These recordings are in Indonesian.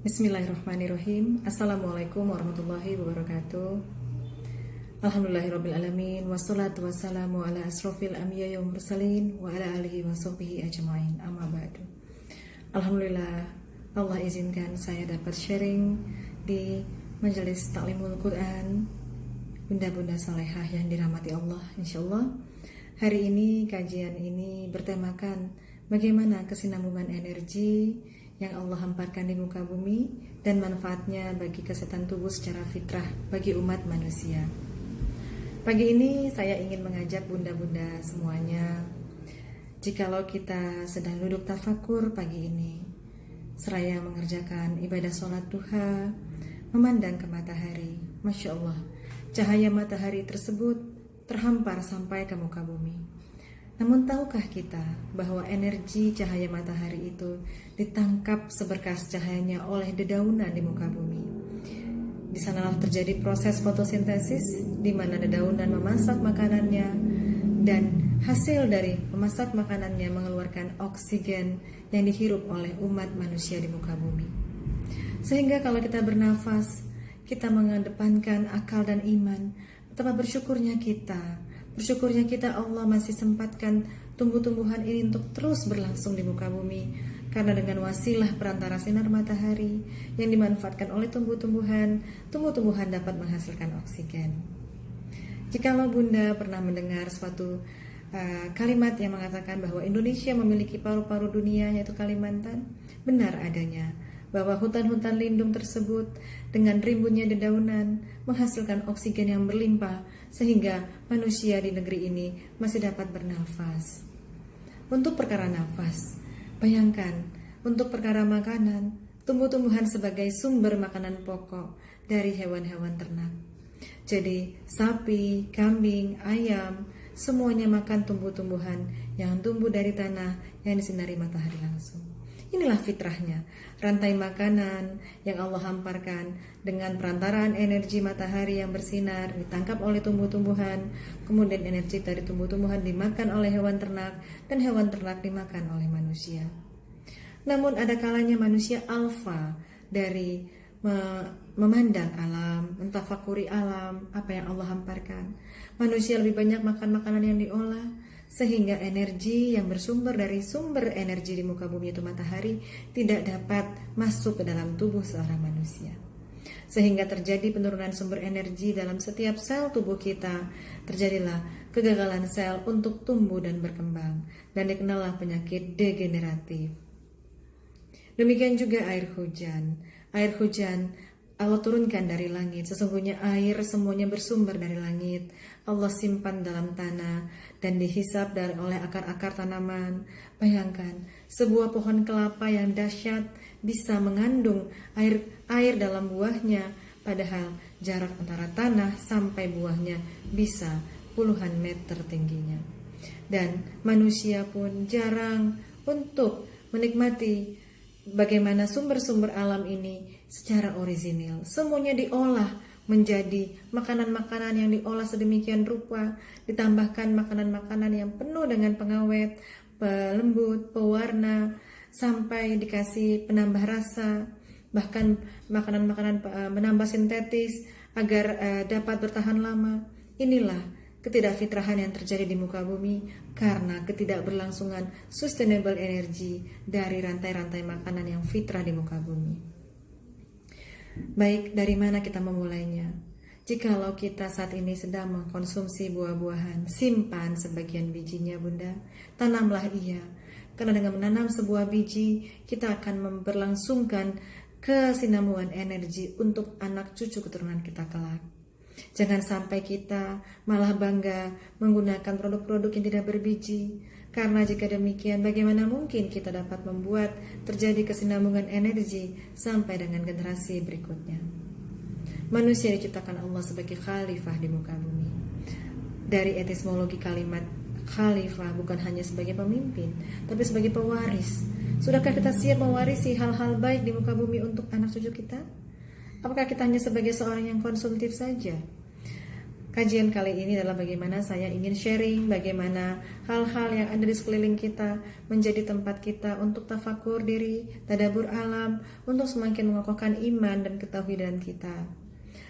Bismillahirrahmanirrahim. Assalamualaikum warahmatullahi wabarakatuh. Alhamdulillahirrabbilalamin. Wassalatu wassalamu ala asrofil anbiya'i wal mursalin wa ala alihi wa sahbihi ajma'in. Amma ba'du. Alhamdulillah, Allah izinkan saya dapat sharing di majelis Ta'limul Quran Bunda-bunda salehah yang dirahmati Allah, insyaallah. Hari ini kajian ini bertemakan bagaimana kesinambungan energi yang Allah hamparkan di muka bumi dan manfaatnya bagi kesehatan tubuh secara fitrah bagi umat manusia. Pagi ini saya ingin mengajak bunda-bunda semuanya, jikalau kita sedang duduk tafakur pagi ini, seraya mengerjakan ibadah sholat duha, memandang ke matahari, Masya Allah, cahaya matahari tersebut terhampar sampai ke muka bumi. Namun tahukah kita bahwa energi cahaya matahari itu ditangkap seberkas cahayanya oleh dedaunan di muka bumi? Di sanalah terjadi proses fotosintesis di mana dedaunan memasak makanannya dan hasil dari memasak makanannya mengeluarkan oksigen yang dihirup oleh umat manusia di muka bumi. Sehingga kalau kita bernafas, kita mengedepankan akal dan iman, betapa bersyukurnya kita. Bersyukurnya kita Allah masih sempatkan tumbuh-tumbuhan ini untuk terus berlangsung di muka bumi, karena dengan wasilah perantara sinar matahari yang dimanfaatkan oleh tumbuh-tumbuhan dapat menghasilkan oksigen. Jikalau Bunda pernah mendengar suatu kalimat yang mengatakan bahwa Indonesia memiliki paru-paru dunia, yaitu Kalimantan, benar adanya bahwa hutan-hutan lindung tersebut dengan rimbunnya dedaunan menghasilkan oksigen yang berlimpah sehingga manusia di negeri ini masih dapat bernafas. Untuk perkara nafas, bayangkan untuk perkara makanan, tumbuh-tumbuhan sebagai sumber makanan pokok dari hewan-hewan ternak. Jadi sapi, kambing, ayam, semuanya makan tumbuh-tumbuhan yang tumbuh dari tanah yang disinari matahari langsung. Inilah fitrahnya, rantai makanan yang Allah hamparkan dengan perantaraan energi matahari yang bersinar ditangkap oleh tumbuh-tumbuhan, kemudian energi dari tumbuh-tumbuhan dimakan oleh hewan ternak dan hewan ternak dimakan oleh manusia. Namun ada kalanya manusia alfa dari memandang alam, mentafakuri alam, apa yang Allah hamparkan. Manusia lebih banyak makan makanan yang diolah, sehingga energi yang bersumber dari sumber energi di muka bumi itu matahari tidak dapat masuk ke dalam tubuh seorang manusia. Sehingga terjadi penurunan sumber energi dalam setiap sel tubuh kita. Terjadilah kegagalan sel untuk tumbuh dan berkembang, dan dikenallah penyakit degeneratif. Demikian juga air hujan. Air hujan Allah turunkan dari langit. Sesungguhnya air semuanya bersumber dari langit. Allah simpan dalam tanah dan dihisap oleh akar-akar tanaman. Bayangkan, sebuah pohon kelapa yang dahsyat bisa mengandung air dalam buahnya, padahal jarak antara tanah sampai buahnya bisa puluhan meter tingginya. Dan manusia pun jarang untuk menikmati bagaimana sumber-sumber alam ini secara orisinil. Semuanya diolah menjadi makanan-makanan yang diolah sedemikian rupa, ditambahkan makanan-makanan yang penuh dengan pengawet, pelembut, pewarna, sampai dikasih penambah rasa, bahkan makanan-makanan menambah sintetis agar dapat bertahan lama. Inilah ketidakfitrahan yang terjadi di muka bumi karena ketidakberlangsungan sustainable energy dari rantai-rantai makanan yang fitrah di muka bumi. Baik, dari mana kita memulainya? Jikalau kita saat ini sedang mengkonsumsi buah-buahan, simpan sebagian bijinya Bunda, tanamlah ia. Karena dengan menanam sebuah biji, kita akan memberlangsungkan kesinambungan energi untuk anak cucu keturunan kita kelak. Jangan sampai kita malah bangga menggunakan produk-produk yang tidak berbiji. Karena jika demikian, bagaimana mungkin kita dapat membuat terjadi kesinambungan energi sampai dengan generasi berikutnya? Manusia diciptakan Allah sebagai khalifah di muka bumi. Dari etimologi kalimat khalifah bukan hanya sebagai pemimpin, tapi sebagai pewaris. Sudahkah kita siap mewarisi hal-hal baik di muka bumi untuk anak cucu kita? Apakah kita hanya sebagai seorang yang konsumtif saja? Kajian kali ini adalah bagaimana saya ingin sharing bagaimana hal-hal yang ada di sekeliling kita menjadi tempat kita untuk tafakur diri, tadabbur alam, untuk semakin mengokohkan iman dan ketauhidan kita.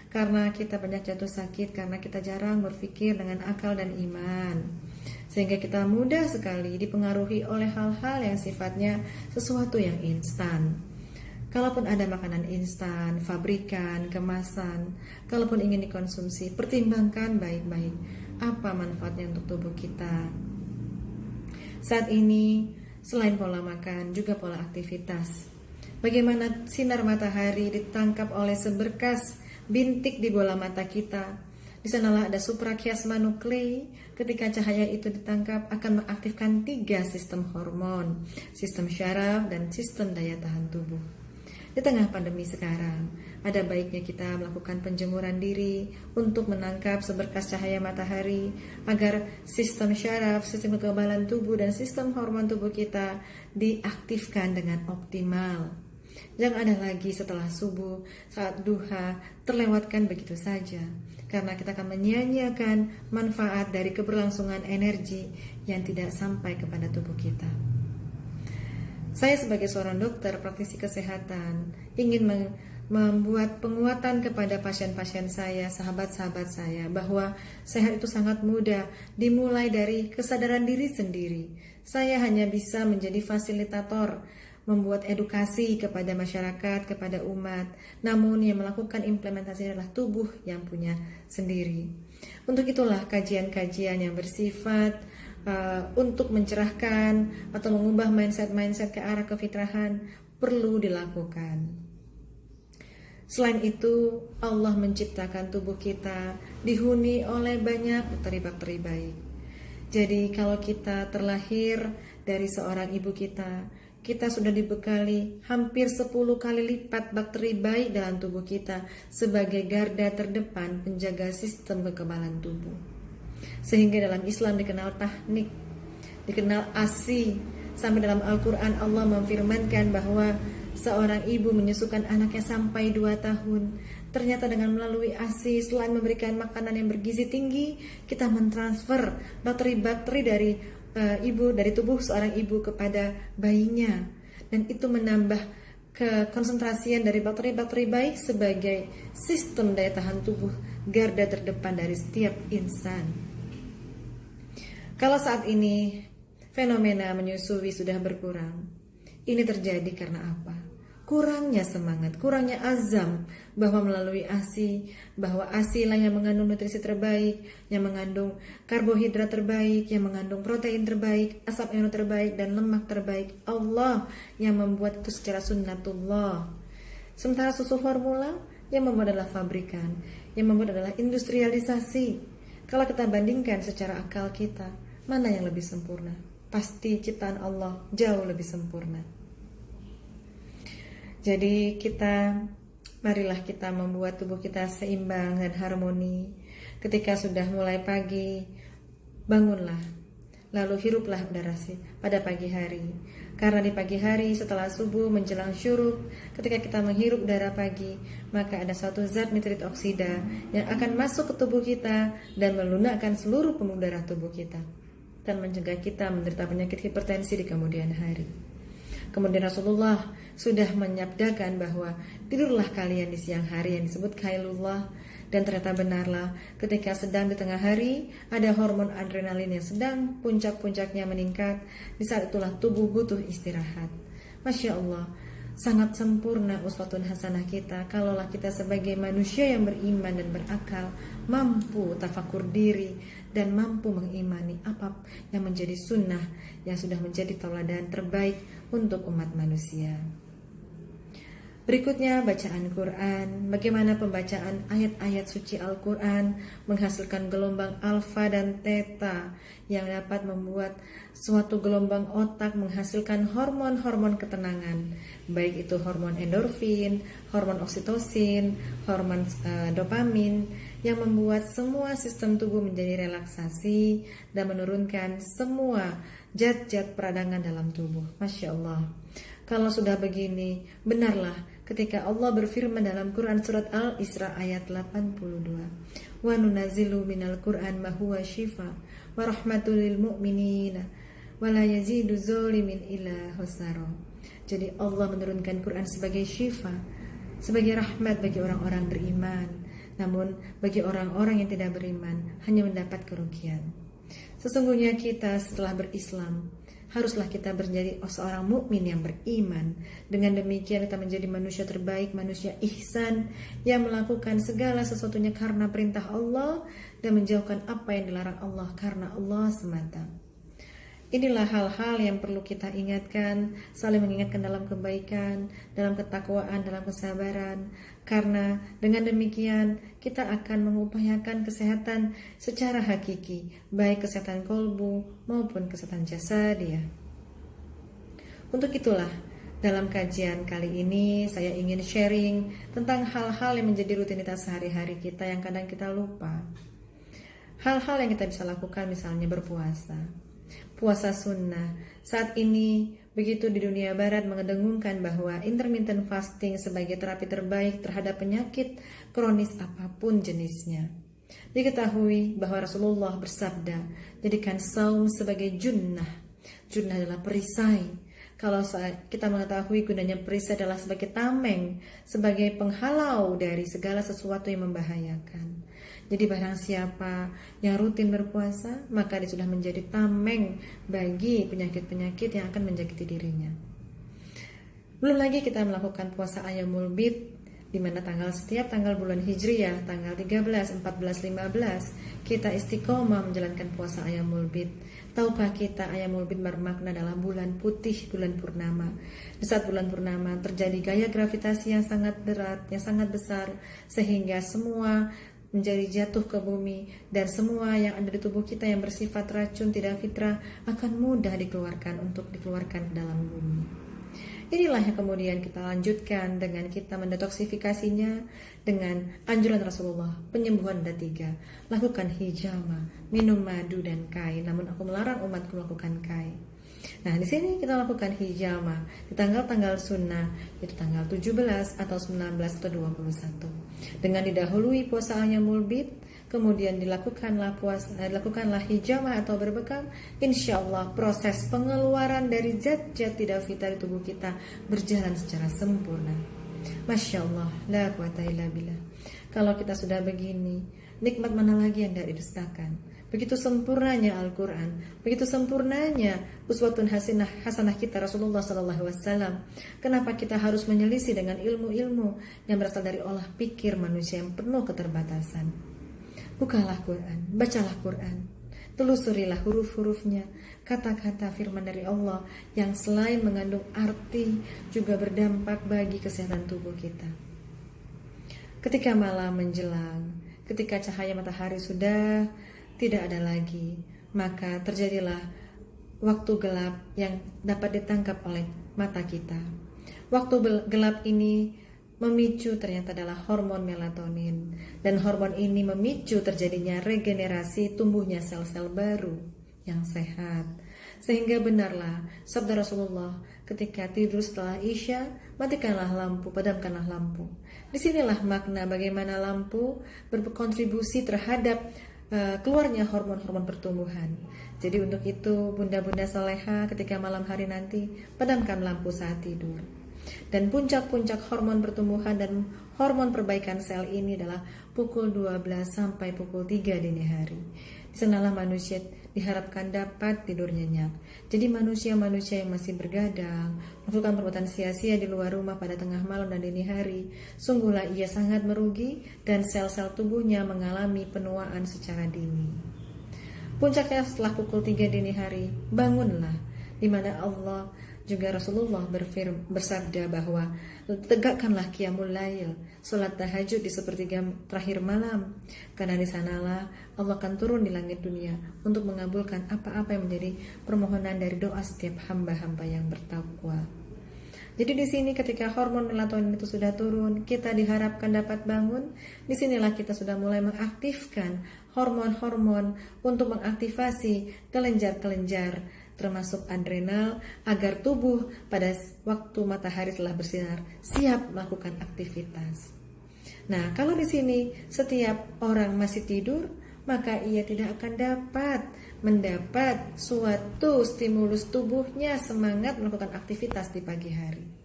Karena kita banyak jatuh sakit karena kita jarang berpikir dengan akal dan iman, sehingga kita mudah sekali dipengaruhi oleh hal-hal yang sifatnya sesuatu yang instan. Kalaupun ada makanan instan, fabrikan, kemasan, kalaupun ingin dikonsumsi, pertimbangkan baik-baik apa manfaatnya untuk tubuh kita. Saat ini, selain pola makan, juga pola aktivitas. Bagaimana sinar matahari ditangkap oleh seberkas bintik di bola mata kita. Di sanalah ada suprachiasma nuclei. Ketika cahaya itu ditangkap akan mengaktifkan 3 sistem hormon, sistem syaraf dan sistem daya tahan tubuh. Di tengah pandemi sekarang, ada baiknya kita melakukan penjemuran diri untuk menangkap seberkas cahaya matahari agar sistem syaraf, sistem kekebalan tubuh dan sistem hormon tubuh kita diaktifkan dengan optimal. Jangan ada lagi setelah subuh, saat duha, terlewatkan begitu saja. Karena kita akan menyia-nyiakan manfaat dari keberlangsungan energi yang tidak sampai kepada tubuh kita. Saya sebagai seorang dokter praktisi kesehatan ingin membuat penguatan kepada pasien-pasien saya, sahabat-sahabat saya, bahwa sehat itu sangat mudah, dimulai dari kesadaran diri sendiri. Saya hanya bisa menjadi fasilitator, membuat edukasi kepada masyarakat, kepada umat, namun yang melakukan implementasi adalah tubuh yang punya sendiri. Untuk itulah kajian-kajian yang bersifat untuk mencerahkan atau mengubah mindset ke arah kefitrahan perlu dilakukan. Selain itu, Allah menciptakan tubuh kita dihuni oleh banyak bakteri-bakteri baik. Jadi kalau kita terlahir dari seorang ibu kita sudah dibekali hampir 10 kali lipat bakteri baik dalam tubuh kita sebagai garda terdepan penjaga sistem kekebalan tubuh. Sehingga dalam Islam dikenal tahnik, dikenal ASI. Sampai dalam Al-Quran Allah memfirmankan bahwa seorang ibu menyusukan anaknya sampai 2 tahun. Ternyata dengan melalui ASI, selain memberikan makanan yang bergizi tinggi, kita mentransfer bakteri-bakteri dari dari tubuh seorang ibu kepada bayinya. Dan itu menambah kekonsentrasian dari bakteri-bakteri baik sebagai sistem daya tahan tubuh, garda terdepan dari setiap insan. Kalau saat ini fenomena menyusui sudah berkurang, ini terjadi karena apa? Kurangnya semangat, kurangnya azam bahwa melalui ASI, bahwa ASI lah yang mengandung nutrisi terbaik, yang mengandung karbohidrat terbaik, yang mengandung protein terbaik, asam amino terbaik, dan lemak terbaik. Allah yang membuat itu secara sunnatullah. Sementara susu formula yang membuat adalah fabrikan, yang membuat adalah industrialisasi. Kalau kita bandingkan secara akal kita, mana yang lebih sempurna? Pasti ciptaan Allah jauh lebih sempurna. Jadi marilah kita membuat tubuh kita seimbang dan harmoni. Ketika sudah mulai pagi, bangunlah, lalu hiruplah udara pada pagi hari. Karena di pagi hari setelah subuh menjelang syuruk, ketika kita menghirup udara pagi, maka ada suatu zat nitrit oksida yang akan masuk ke tubuh kita dan melunakkan seluruh pembuluh darah tubuh kita dan mencegah kita menderita penyakit hipertensi di kemudian hari. Kemudian Rasulullah sudah menyabdakan bahwa tidurlah kalian di siang hari yang disebut khailullah, dan ternyata benarlah ketika sedang di tengah hari ada hormon adrenalin yang sedang puncak-puncaknya meningkat. Di saat itulah tubuh butuh istirahat. Masya Allah, sangat sempurna uswatun hasanah kita kalaulah kita sebagai manusia yang beriman dan berakal mampu tafakur diri dan mampu mengimani apa yang menjadi sunnah yang sudah menjadi tauladan terbaik untuk umat manusia. Berikutnya bacaan Quran. Bagaimana pembacaan ayat-ayat suci Al-Quran menghasilkan gelombang alfa dan theta yang dapat membuat suatu gelombang otak menghasilkan hormon-hormon ketenangan, baik itu hormon endorfin, hormon oksitosin, hormon dopamin, yang membuat semua sistem tubuh menjadi relaksasi dan menurunkan semua zat-zat peradangan dalam tubuh. Masya Allah. Kalau sudah begini, benarlah ketika Allah berfirman dalam Quran surat Al-Isra ayat 82, wa nunazzilu minal Qur'an ma huwa syifa wa rahmatul lil mu'minina wa la yazidu zalimin illa khusara. Jadi Allah menurunkan Quran sebagai syifa, sebagai rahmat bagi orang-orang beriman. Namun bagi orang-orang yang tidak beriman hanya mendapat kerugian. Sesungguhnya kita setelah berislam haruslah kita menjadi seorang mukmin yang beriman. Dengan demikian kita menjadi manusia terbaik, manusia ihsan yang melakukan segala sesuatunya karena perintah Allah dan menjauhkan apa yang dilarang Allah karena Allah semata. Inilah hal-hal yang perlu kita ingatkan, saling mengingatkan dalam kebaikan, dalam ketakwaan, dalam kesabaran. Karena dengan demikian kita akan mengupayakan kesehatan secara hakiki, baik kesehatan kolbu maupun kesehatan jasadiah. Untuk itulah dalam kajian kali ini saya ingin sharing tentang hal-hal yang menjadi rutinitas sehari-hari kita yang kadang kita lupa. Hal-hal yang kita bisa lakukan, misalnya berpuasa. Puasa sunnah. Saat ini begitu di dunia barat mengedengungkan bahwa intermittent fasting sebagai terapi terbaik terhadap penyakit kronis apapun jenisnya. Diketahui bahwa Rasulullah bersabda, jadikan saum sebagai junnah. Junnah adalah perisai. Kalau kita mengetahui gunanya perisai adalah sebagai tameng, sebagai penghalau dari segala sesuatu yang membahayakan. Jadi barang siapa yang rutin berpuasa, maka dia sudah menjadi tameng bagi penyakit-penyakit yang akan menjangkiti dirinya. Belum lagi kita melakukan puasa Ayyamul Bid, di mana setiap tanggal bulan Hijriyah, tanggal 13, 14, 15, kita istiqomah menjalankan puasa Ayyamul Bid. Tahukah kita Ayyamul Bid bermakna dalam bulan putih, bulan purnama. Di saat bulan purnama terjadi gaya gravitasi yang sangat berat, yang sangat besar, sehingga semua menjadi jatuh ke bumi, dan semua yang ada di tubuh kita yang bersifat racun tidak fitrah akan mudah dikeluarkan ke dalam bumi. Inilah yang kemudian kita lanjutkan dengan kita mendetoksifikasinya dengan anjuran Rasulullah, penyembuhan ada 3, lakukan hijama, minum madu dan kai. Namun aku melarang umatku melakukan kai. Nah, di sini kita lakukan hijama di tanggal-tanggal sunnah, yaitu tanggal 17 atau 19 atau 21. Dengan didahului puasa Ayyamul Bid, kemudian dilakukanlah hijama atau berbekam, insya Allah proses pengeluaran dari zat-zat tidak vital di tubuh kita berjalan secara sempurna. Masya Allah, la quwata illa billah. Kalau kita sudah begini, nikmat mana lagi yang tidak didustakan? Begitu sempurnanya Al-Quran, begitu sempurnanya uswatun hasanah kita Rasulullah SAW. Kenapa kita harus menyelisih dengan ilmu-ilmu yang berasal dari olah pikir manusia yang penuh keterbatasan? Bukalah Quran, bacalah Quran, telusurilah huruf-hurufnya, kata-kata firman dari Allah yang selain mengandung arti juga berdampak bagi kesehatan tubuh kita. Ketika malam menjelang, ketika cahaya matahari sudah tidak ada lagi, maka terjadilah waktu gelap yang dapat ditangkap oleh mata kita. Waktu gelap ini memicu ternyata adalah hormon melatonin, dan hormon ini memicu terjadinya regenerasi tumbuhnya sel-sel baru yang sehat. Sehingga benarlah sabda Rasulullah ketika tidur setelah Isya, matikanlah lampu, padamkanlah lampu. Disinilah makna bagaimana lampu berkontribusi terhadap keluarnya hormon-hormon pertumbuhan. Jadi untuk itu bunda-bunda soleha ketika malam hari nanti padamkan lampu saat tidur. Dan puncak-puncak hormon pertumbuhan dan hormon perbaikan sel ini adalah pukul 12 sampai pukul 3 dini hari. Di sanalah manusia diharapkan dapat tidur nyenyak. Jadi manusia-manusia yang masih bergadang, melakukan perbuatan sia-sia di luar rumah pada tengah malam dan dini hari, sungguhlah ia sangat merugi dan sel-sel tubuhnya mengalami penuaan secara dini. Puncaknya setelah pukul 3 dini hari, bangunlah, di mana Allah juga Rasulullah bersabda bahwa tegakkanlah qiyamul lail, salat tahajud di sepertiga terakhir malam, karena di sanalah Allah akan turun di langit dunia untuk mengabulkan apa-apa yang menjadi permohonan dari doa setiap hamba-hamba yang bertakwa. Jadi di sini ketika hormon melatonin itu sudah turun, kita diharapkan dapat bangun. Disinilah kita sudah mulai mengaktifkan hormon-hormon untuk mengaktifasi kelenjar-kelenjar termasuk adrenal, agar tubuh pada waktu matahari telah bersinar siap melakukan aktivitas. Nah, kalau di sini setiap orang masih tidur, maka ia tidak akan dapat mendapat suatu stimulus tubuhnya semangat melakukan aktivitas di pagi hari.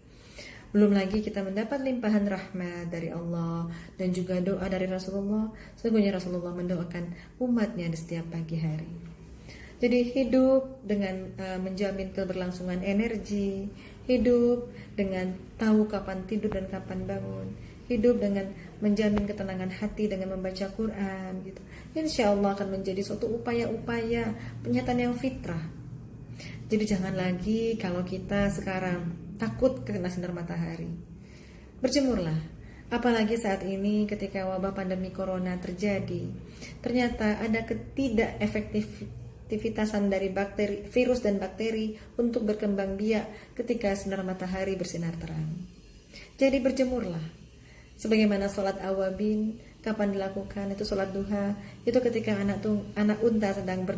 Belum lagi kita mendapat limpahan rahmat dari Allah dan juga doa dari Rasulullah. Sesungguhnya Rasulullah mendoakan umatnya di setiap pagi hari. Jadi hidup dengan menjamin keberlangsungan energi, hidup dengan tahu kapan tidur dan kapan bangun, hidup dengan menjamin ketenangan hati dengan membaca Quran gitu. Insya Allah akan menjadi suatu upaya-upaya penyataan yang fitrah. Jadi jangan lagi kalau kita sekarang takut kena sinar matahari, berjemurlah. Apalagi saat ini ketika wabah pandemi corona terjadi, ternyata ada ketidakefektivitasan dari bakteri, virus dan bakteri untuk berkembang biak ketika sinar matahari bersinar terang. Jadi berjemurlah. Sebagaimana sholat awabin, kapan dilakukan? Itu sholat duha. Itu ketika anak unta sedang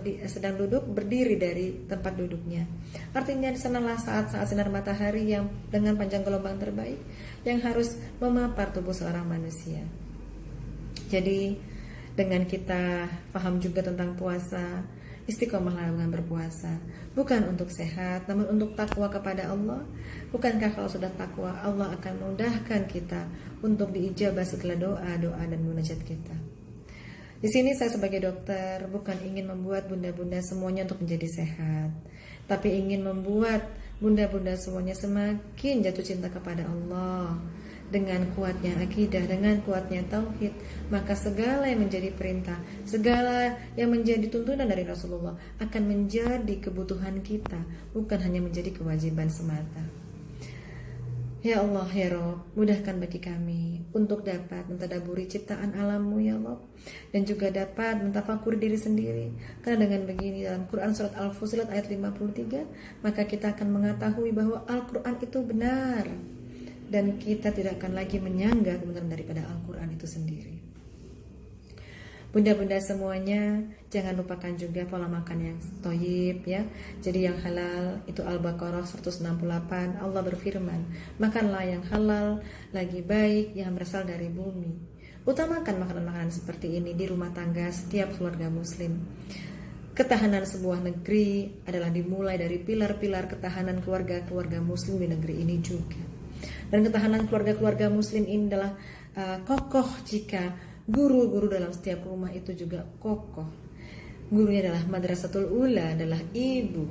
duduk berdiri dari tempat duduknya. Artinya di sanalah saat sinar matahari yang dengan panjang gelombang terbaik yang harus memapar tubuh seorang manusia. Jadi dengan kita paham juga tentang puasa, istiqomahlah dengan berpuasa, bukan untuk sehat, namun untuk takwa kepada Allah. Bukankah kalau sudah takwa, Allah akan memudahkan kita untuk diijabah segala doa dan munajat kita. Di sini saya sebagai dokter bukan ingin membuat bunda-bunda semuanya untuk menjadi sehat, tapi ingin membuat bunda-bunda semuanya semakin jatuh cinta kepada Allah. Dengan kuatnya akidah, dengan kuatnya tauhid, maka segala yang menjadi perintah, segala yang menjadi tuntunan dari Rasulullah akan menjadi kebutuhan kita, bukan hanya menjadi kewajiban semata. Ya Allah, ya Rabb, mudahkan bagi kami untuk dapat mentadaburi ciptaan alam-Mu ya Allah, dan juga dapat mentafakuri diri sendiri. Karena dengan begini dalam Quran surat Al-Fusilat ayat 53, maka kita akan mengetahui bahwa Al-Quran itu benar, dan kita tidak akan lagi menyanggah kebenaran daripada Al-Quran itu sendiri. Bunda-bunda semuanya, jangan lupakan juga pola makan yang thayyib ya. Jadi yang halal itu Al-Baqarah 168, Allah berfirman, makanlah yang halal lagi baik yang berasal dari bumi. Utamakan makanan-makanan seperti ini di rumah tangga setiap keluarga muslim. Ketahanan sebuah negeri adalah dimulai dari pilar-pilar ketahanan keluarga-keluarga muslim di negeri ini juga. Dan ketahanan keluarga-keluarga muslim ini adalah kokoh jika guru-guru dalam setiap rumah itu juga kokoh. Gurunya adalah madrasatul ula, adalah ibu.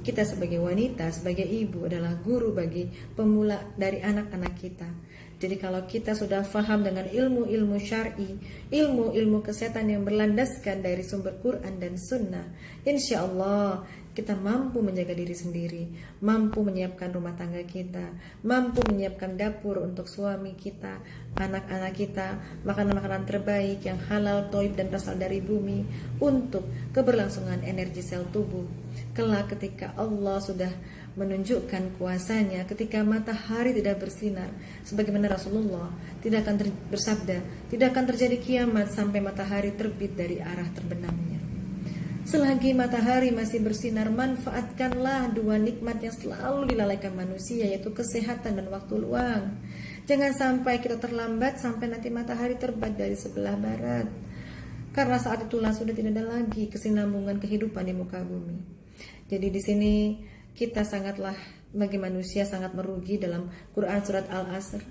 Kita sebagai wanita, sebagai ibu adalah guru bagi pemula dari anak-anak kita. Jadi kalau kita sudah faham dengan ilmu-ilmu syar'i, ilmu-ilmu kesehatan yang berlandaskan dari sumber Quran dan Sunnah, insya Allah kita mampu menjaga diri sendiri, mampu menyiapkan rumah tangga kita, mampu menyiapkan dapur untuk suami kita, anak-anak kita, makanan-makanan terbaik yang halal, thayyib dan berasal dari bumi untuk keberlangsungan energi sel tubuh. Kelak ketika Allah sudah menunjukkan kuasanya, ketika matahari tidak bersinar, sebagaimana Rasulullah tidak akan bersabda, tidak akan terjadi kiamat sampai matahari terbit dari arah terbenamnya. Selagi matahari masih bersinar, manfaatkanlah dua nikmat yang selalu dilalaikan manusia, yaitu kesehatan dan waktu luang. Jangan sampai kita terlambat sampai nanti matahari terbit dari sebelah barat, karena saat itulah sudah tidak ada lagi kesinambungan kehidupan di muka bumi. Jadi di sini kita sangatlah bagi manusia sangat merugi dalam Quran surat Al-Asr.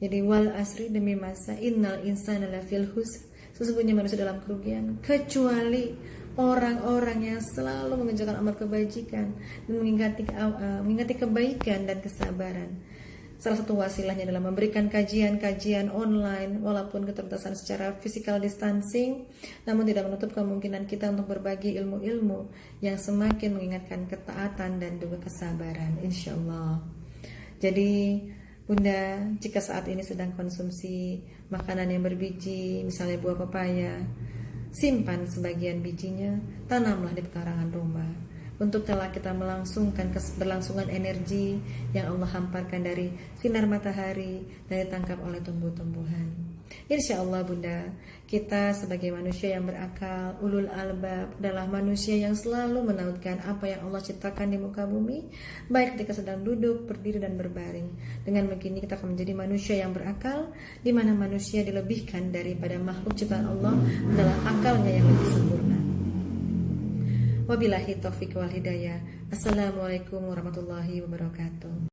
Jadi wal asri, demi masa, innal insana lafil khusr, sesungguhnya manusia dalam kerugian kecuali orang-orang yang selalu mengerjakan amal kebajikan dan mengingati kebaikan dan kesabaran. Salah satu wasilahnya adalah memberikan kajian-kajian online walaupun keterbatasan secara physical distancing, namun tidak menutup kemungkinan kita untuk berbagi ilmu-ilmu yang semakin mengingatkan ketaatan dan juga kesabaran, insya Allah. Jadi Bunda, jika saat ini sedang konsumsi makanan yang berbiji, misalnya buah pepaya, simpan sebagian bijinya, tanamlah di pekarangan rumah. Untuk telah kita melangsungkan keberlangsungan energi yang Allah hamparkan dari sinar matahari dan ditangkap oleh tumbuh-tumbuhan. Insya Allah Bunda, kita sebagai manusia yang berakal, ulul albab, adalah manusia yang selalu menautkan apa yang Allah ciptakan di muka bumi, baik ketika sedang duduk, berdiri, dan berbaring. Dengan begini kita akan menjadi manusia yang berakal, di mana manusia dilebihkan daripada makhluk ciptaan Allah adalah akalnya yang lebih sempurna. Wabillahi taufiq wal hidayah. Assalamualaikum warahmatullahi wabarakatuh.